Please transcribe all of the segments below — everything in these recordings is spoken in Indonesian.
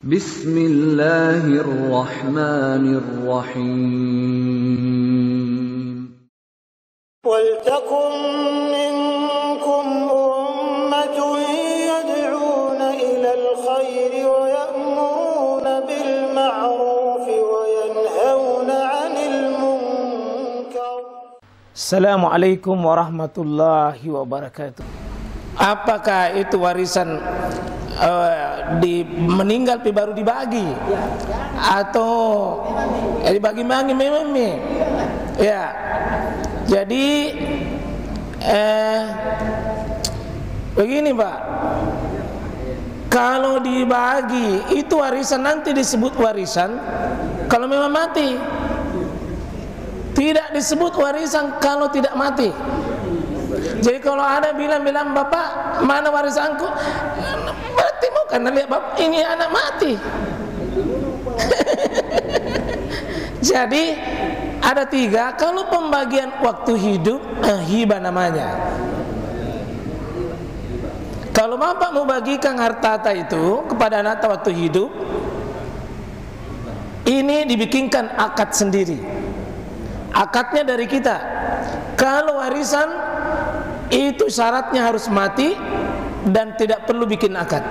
Bismillahirrahmanirrahim. Waltakum minkum ummatun yad'una ilal khairi wa ya'muruna bil ma'rufi wa yanhauna 'anil munkar. Assalamualaikum warahmatullahi wabarakatuh. Apakah itu warisan meninggal baru dibagi atau dibagi-bagi memang ya. Jadi begini Pak, kalau dibagi itu warisan nanti disebut warisan kalau memang mati, tidak disebut warisan kalau tidak mati. Jadi kalau ada bilang bapak mana warisanku, berarti mau karena lihat bapak ini anak mati. Jadi ada tiga. Kalau pembagian waktu hidup hibah namanya. Kalau bapak mau bagikan harta itu kepada anak waktu hidup, ini dibikinkan akad sendiri. Akadnya dari kita. Kalau warisan itu syaratnya harus mati dan tidak perlu bikin akad.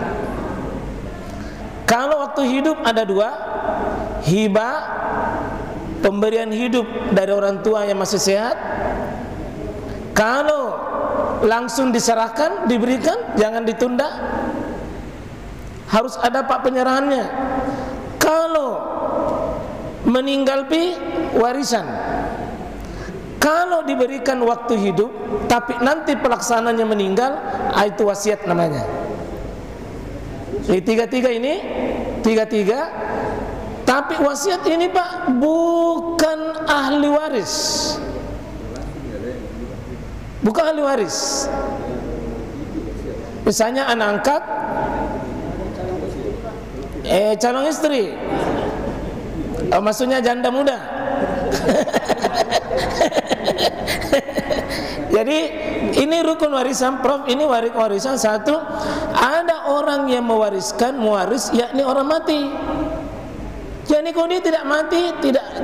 Kalau waktu hidup ada dua, hibah, pemberian hidup dari orang tua yang masih sehat. Kalau langsung diserahkan, diberikan, jangan ditunda, harus ada pak penyerahannya. Kalau meninggal warisan. Kalau diberikan waktu hidup tapi nanti pelaksananya meninggal, itu wasiat namanya. Jadi tiga-tiga ini, tiga-tiga. Tapi wasiat ini Pak bukan ahli waris. Bukan ahli waris. Misalnya anak angkat, calon istri, maksudnya janda muda. Jadi ini rukun warisan, Prof. Ini warisan satu. Ada orang yang mewaris, yakni orang mati. Jadi kalau dia tidak mati,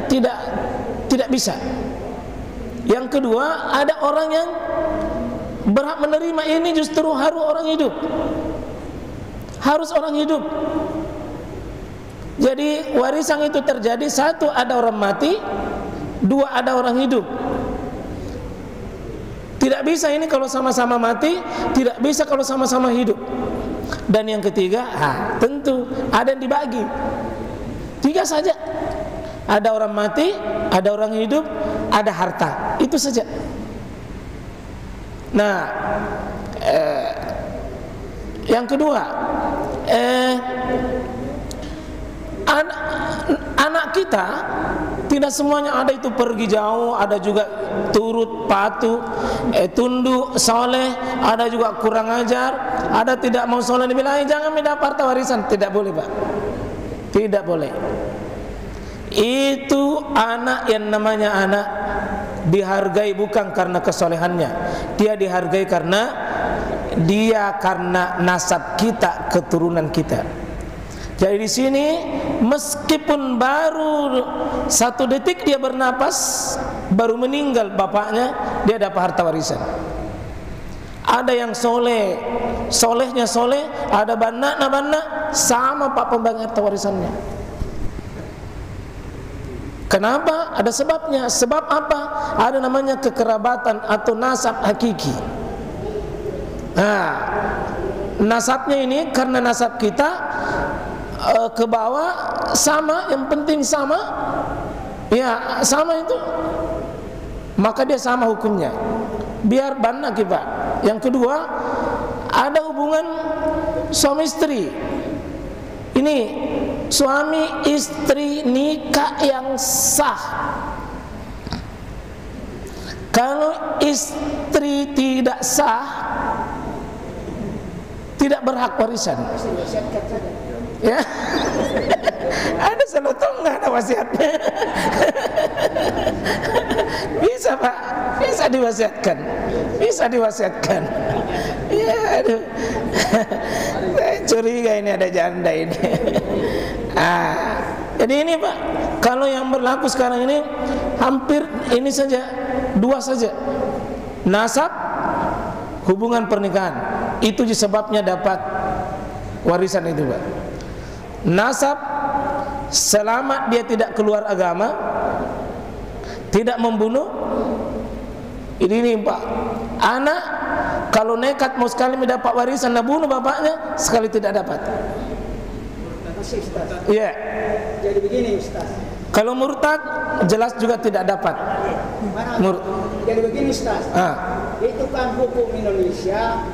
tidak bisa. Yang kedua, ada orang yang berhak menerima ini justru harus orang hidup. Harus orang hidup. Jadi warisan itu terjadi, satu ada orang mati, dua ada orang hidup. Tidak bisa ini kalau sama-sama mati, tidak bisa kalau sama-sama hidup. Dan yang ketiga, tentu ada yang dibagi. Tiga saja. Ada orang mati, ada orang hidup, ada harta. Itu saja. Nah, yang kedua, anak kita tidak semuanya ada itu pergi jauh, ada juga turut patuh, tunduk, soleh, ada juga kurang ajar, ada tidak mau soleh, dibilang jangan mendapat harta warisan. Tidak boleh Pak, tidak boleh. Itu anak yang namanya anak dihargai bukan karena kesolehannya, dia dihargai karena nasab kita, keturunan kita. Jadi di sini meskipun baru 1 detik dia bernapas, baru meninggal bapaknya, dia dapat harta warisan. Ada yang solehnya soleh, ada banna sama pak pembagi harta warisannya. Kenapa? Ada sebabnya. Sebab apa? Ada namanya kekerabatan atau nasab hakiki. Nah, nasabnya ini karena nasab kita ke bawah sama, yang penting sama, ya sama itu, maka dia sama hukumnya. Biar banna kita. Yang kedua, ada hubungan suami istri. Ini suami istri nikah yang sah. Kalau istri tidak sah, tidak berhak warisan. Ya, ada selotong nggak ada wasiatnya. Bisa Pak, bisa diwasiatkan, bisa diwasiatkan. Ya, aduh. Curiga ini ada janda ini. Jadi ini Pak, kalau yang berlaku sekarang ini hampir ini saja, dua saja. Nasab, hubungan pernikahan, itu sebabnya dapat warisan itu Pak. Nasab, selama dia tidak keluar agama, tidak membunuh, ini Pak. Anak kalau nekat mau sekali mendapat warisan dan bunuh bapaknya, sekali tidak dapat. Iya. Jadi begini Ustaz. Kalau murtad jelas juga tidak dapat. Jadi begini Ustaz. Itu kan hukum Indonesia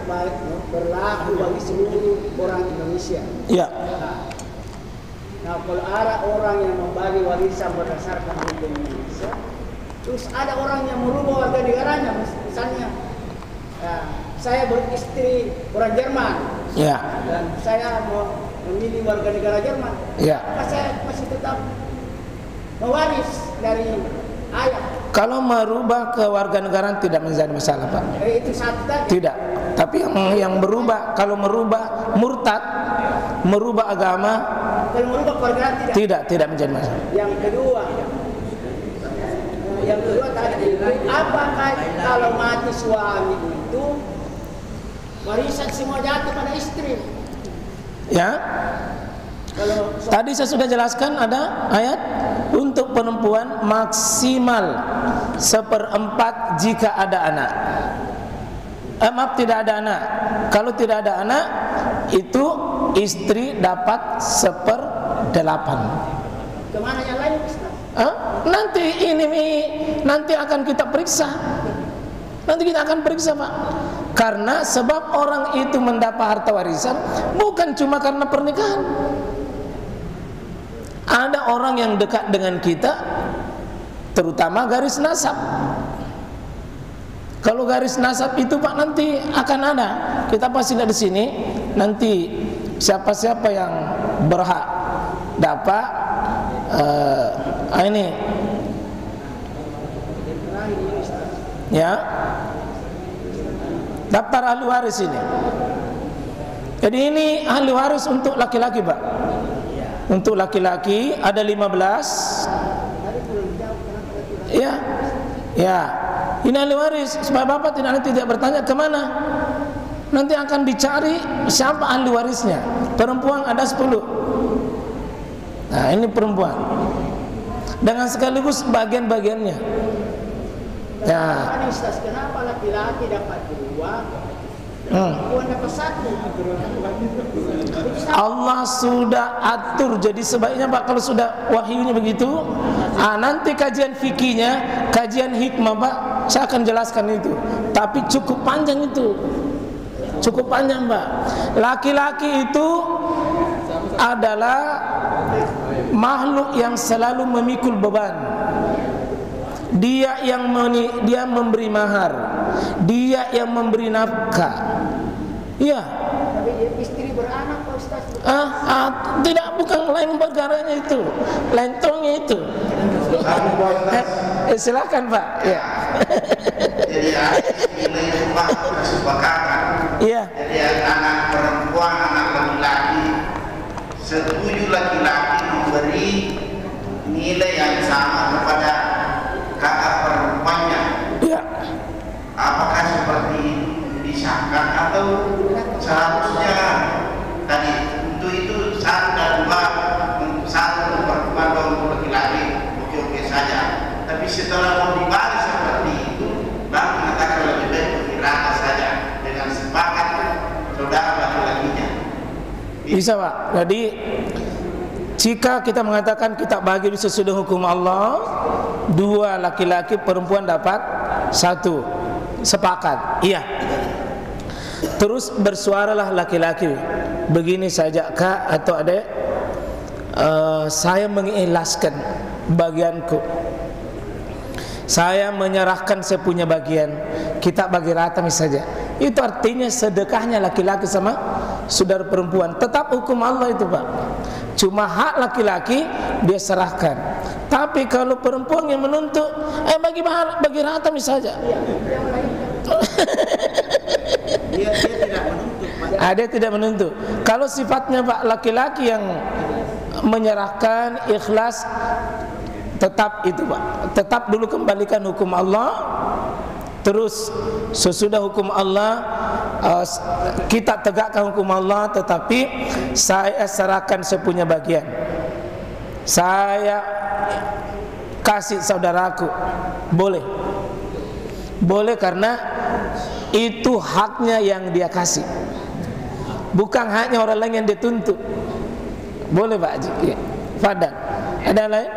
berlaku bagi seluruh orang Indonesia. Iya. Nah, kalau ada orang yang membagi warisan berdasarkan hukum Indonesia, terus ada orang yang merubah warga negaranya, misalnya saya beristri orang Jerman, ya, dan saya mau memilih warga negara Jerman, ya, maka saya masih tetap mewaris dari ayah. Kalau merubah ke warga negara tidak menjadi masalah Pak. Itu satu tadi. Tidak. Tapi yang berubah, kalau merubah murtad, merubah agama, kalau merubah kewargaan tidak menjadi masalah. Yang kedua tadi, apakah kalau mati suami itu warisan semua jatuh pada istri? Ya. Tadi saya sudah jelaskan ada ayat untuk perempuan maksimal 1/4 jika ada anak. Maaf, tidak ada anak. Kalau tidak ada anak, itu istri dapat 1/8. Kemana yang lain Ustaz? Nanti akan kita periksa. Nanti kita akan periksa Pak. Karena sebab orang itu mendapat harta warisan bukan cuma karena pernikahan. Ada orang yang dekat dengan kita, terutama garis nasab. Kalau garis nasab itu Pak nanti akan ada. Kita pasti lihat di sini. Nanti siapa-siapa yang berhak dapat ini, ya, daftar ahli waris ini. Jadi ini ahli waris untuk laki-laki Pak. Untuk laki-laki ada 15. Ya, ya. Ini ahli waris supaya bapak tidak bertanya kemana. Nanti akan dicari siapa ahli warisnya. Perempuan ada 10. Nah ini perempuan. Dengan sekaligus bagian-bagiannya. Ya. Kenapa laki-laki dapat 2? Perempuan dapat 1. Allah sudah atur. Jadi sebaiknya Pak kalau sudah wahyunya begitu, nanti kajian fikihnya, kajian hikmah Pak, saya akan jelaskan itu. Tapi cukup panjang itu. Cukup panjang Pak. Laki-laki itu adalah makhluk yang selalu memikul beban. Dia yang memberi mahar, dia yang memberi nafkah. Iya. Tapi istri beranak Pak Ustaz. Tidak, bukan lain perkaranya itu, lain tongnya itu. Silakan Pak. Ya. Jadi nilai rumah kesepakatan. Iya. Jadi anak perempuan, anak laki-laki, setuju laki-laki memberi nilai yang sama kepada kakak perempuannya. Iya. Apakah seperti disahkan atau seharusnya tadi untuk itu 1 dan 2, 1 untuk perempuan, 2 untuk laki-laki, oke saja. Tapi setelah mau dibalik seperti itu, baru mengatakan lebih baik berkiraan saja dengan sepakat saudara laki-lakinya. Bisa Pak. Jadi jika kita mengatakan kita bagi sesudah hukum Allah, 2 laki-laki, perempuan dapat 1, sepakat. Iya. Terus bersuaralah laki-laki, begini saja Kak atau Adek, saya mengikhlaskan bagianku, saya menyerahkan saya punya bagian, kita bagi rata saja. Itu artinya sedekahnya laki-laki sama saudara perempuan. Tetap hukum Allah itu Pak. Cuma hak laki-laki dia serahkan. Tapi kalau perempuan yang menuntut, bagi rata saja. Dia tidak menuntut, Dia tidak menentu. Kalau sifatnya Pak laki-laki yang menyerahkan, ikhlas, tetap itu Pak. Tetap dulu kembalikan hukum Allah. Terus sesudah hukum Allah kita tegakkan hukum Allah, tetapi saya serahkan sepunya bagian. Saya kasih saudaraku. Boleh. Boleh karena itu haknya yang dia kasih. Bukan haknya orang lain yang dia tuntut. Boleh Pak Haji. Iya. Fadal. Ada lain?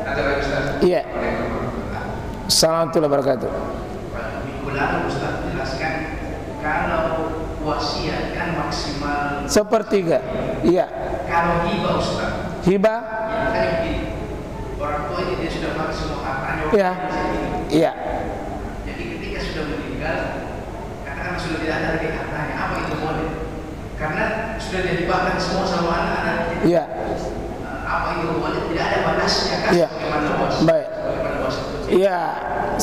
Ada lagi Ustaz? Iya. Assalamualaikum warahmatullahi wabarakatuh. Lalu Ustaz jelaskan kalau wasiat kan maksimal sepertiga. Iya. Kalau hibah Ustaz, hibah ya kan begini, orang tua ini dia sudah pakai semua hartanya. Iya. Iya. Jadi ketika sudah meninggal, katakan sudah tidak ada lagi hartanya, apa itu boleh? Karena sudah dihibahkan semua sama anak-anak. Iya. Apa itu boleh? Tidak ada batasnya kan? Iya. Bagaimana bos? Baik. Bagaimana bos? Iya,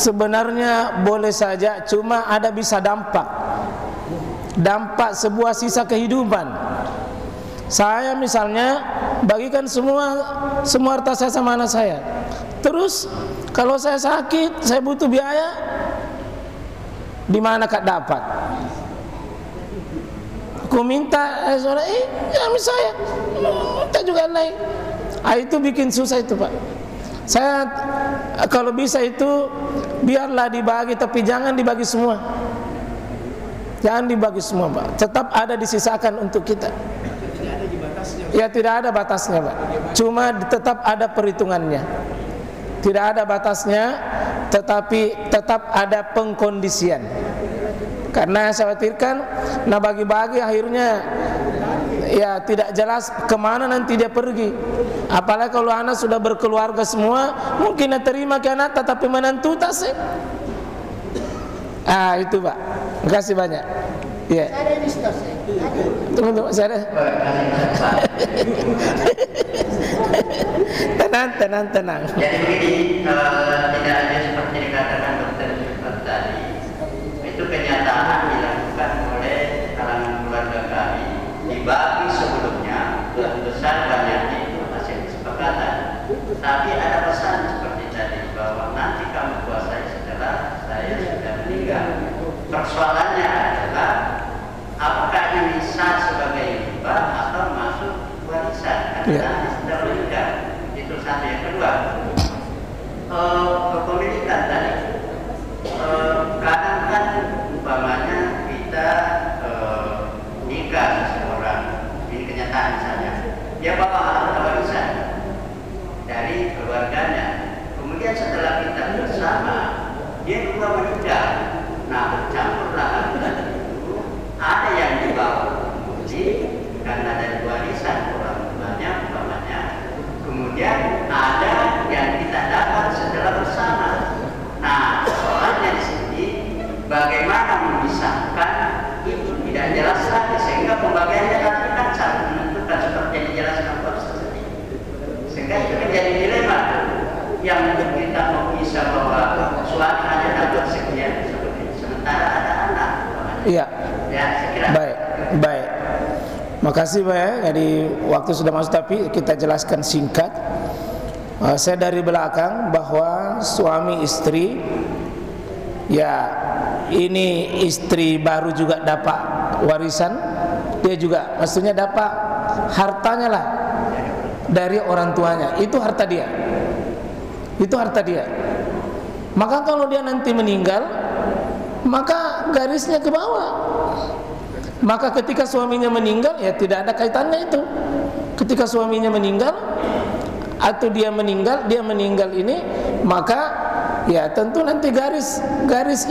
sebenarnya boleh saja, cuma ada bisa dampak sebuah sisa kehidupan. Saya misalnya bagikan semua harta saya sama anak saya. Terus kalau saya sakit, saya butuh biaya, di mana kak dapat? Aku minta suami saya minta juga lain. Itu bikin susah itu Pak. Saya kalau bisa itu biarlah dibagi, tapi jangan dibagi semua. Jangan dibagi semua Pak. Tetap ada disisakan untuk kita. Tidak ada di batasnya. Ya tidak ada batasnya Pak. Cuma tetap ada perhitungannya. Tidak ada batasnya, tetapi tetap ada pengkondisian. Karena saya khawatirkan, nah bagi-bagi akhirnya ya tidak jelas kemana nanti dia pergi. Apalagi kalau anak sudah berkeluarga semua, mungkin dia terima ke anak tetapi menantu tak sih. Itu Pak. Terima kasih banyak. Iya. Saya ada ini Ustaz. Tunggu, saya ada. Tenang. Jadi begini, tidak ada seperti dikatakan dokter tadi. Itu kenyataan dilakukan oleh kalangan keluarga kami. Dibagi sebelumnya, besar banyaknya itu hasil kesepakatan. Tapi ada pesan seperti tadi bahwa nanti kamu kuasai setelah saya sudah meninggal. Persoalannya adalah apakah ini sah sebagai hibah atau masuk warisan karena sudah meninggal. Itu satu. Yang kedua, kepemilikan tadi. Kadang kan umpamanya kita nikah seseorang, ini kenyataan misalnya, dia bawa harta warisan dari keluarganya. Kemudian setelah kita bersama, dia juga meninggal. Nah, bercampurlah harta itu. Ada yang dibawa kembali karena dari warisan orang tuanya umpamanya. Kemudian ada yang kita dapat setelah bersama. Nah, soalnya di sini bagaimana memisahkan itu tidak jelas lagi, sehingga pembagiannya nanti kan sangat menentukan seperti yang dijelaskan Pak Ustaz tadi. Sehingga itu menjadi dilema yang kita mau bisa bahwa suami hanya dapat sekian seperti itu, sementara ada anak. Iya. Ya, saya kira. Baik. Makasih Pak ya. Jadi waktu sudah masuk tapi kita jelaskan singkat. Saya dari belakang bahwa suami istri, ya ini istri baru juga dapat warisan, dia juga maksudnya dapat hartanya lah dari orang tuanya. Itu harta dia. Maka kalau dia nanti meninggal, maka garisnya ke bawah. Maka ketika suaminya meninggal, ya tidak ada kaitannya itu. Ketika suaminya meninggal atau dia meninggal ini, maka ya tentu nanti garis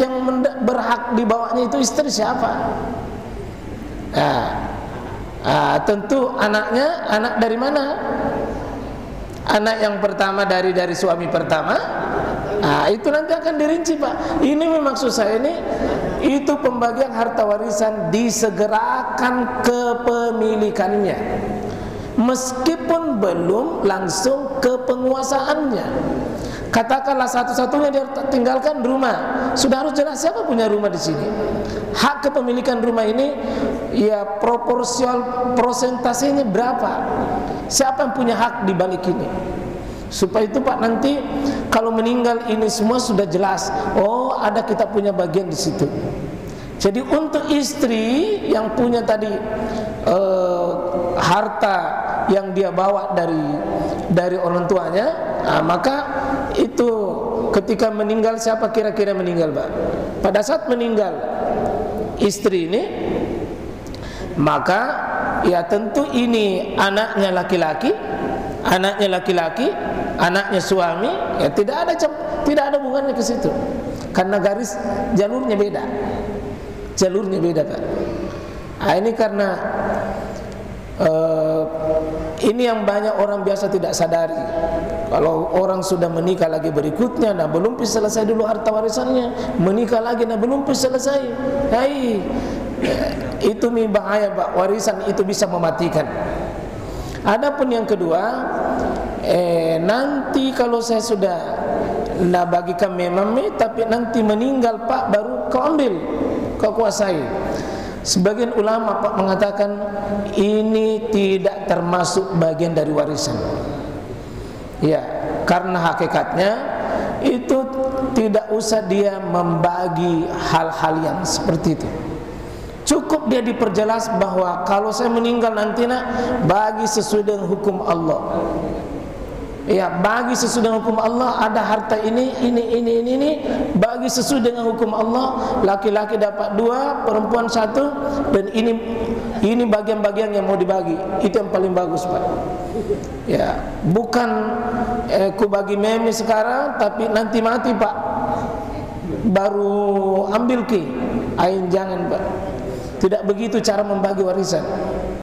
yang berhak di bawahnya itu istri siapa? Tentu anak dari mana? Anak yang pertama dari suami pertama. Itu nanti akan dirinci Pak. Ini maksud saya ini, itu pembagian harta warisan disegerakan kepemilikannya, meskipun belum langsung ke penguasaannya. Katakanlah satu-satunya dia tinggalkan rumah, sudah harus jelas siapa punya rumah di sini. Hak kepemilikan rumah ini ya proporsional persentasenya berapa? Siapa yang punya hak di balik ini? Supaya itu Pak, nanti kalau meninggal ini semua sudah jelas. Oh, ada kita punya bagian di situ. Jadi untuk istri yang punya tadi harta yang dia bawa dari orang tuanya, maka itu ketika meninggal, siapa kira-kira meninggal, Pak? Pada saat meninggal istri ini, maka ya tentu ini anaknya laki-laki, anaknya suami, ya tidak ada hubungannya ke situ, karena garis jalurnya beda, Pak. Nah, ini karena ini yang banyak orang biasa tidak sadari. Kalau orang sudah menikah lagi berikutnya, nah belum selesai dulu harta warisannya, menikah lagi, nah belum selesai. Hai, itu bahaya Pak, warisan itu bisa mematikan. Adapun yang kedua, nanti kalau saya sudah bagikan memang, tapi nanti meninggal Pak baru kau ambil, kau kuasai. Sebagian ulama Pak mengatakan ini tidak termasuk bagian dari warisan. Ya, karena hakikatnya itu tidak usah dia membagi hal-hal yang seperti itu. Cukup dia diperjelas bahwa kalau saya meninggal nanti bagi sesuai dengan hukum Allah. Ya, bagi sesuai dengan hukum Allah, ada harta ini, bagi sesuai dengan hukum Allah, laki-laki dapat 2, perempuan 1, dan ini bagian-bagian yang mau dibagi. Itu yang paling bagus Pak. Ya, bukan ku bagi meme sekarang, tapi nanti mati Pak baru ambil ki. Jangan Pak. Tidak begitu cara membagi warisan.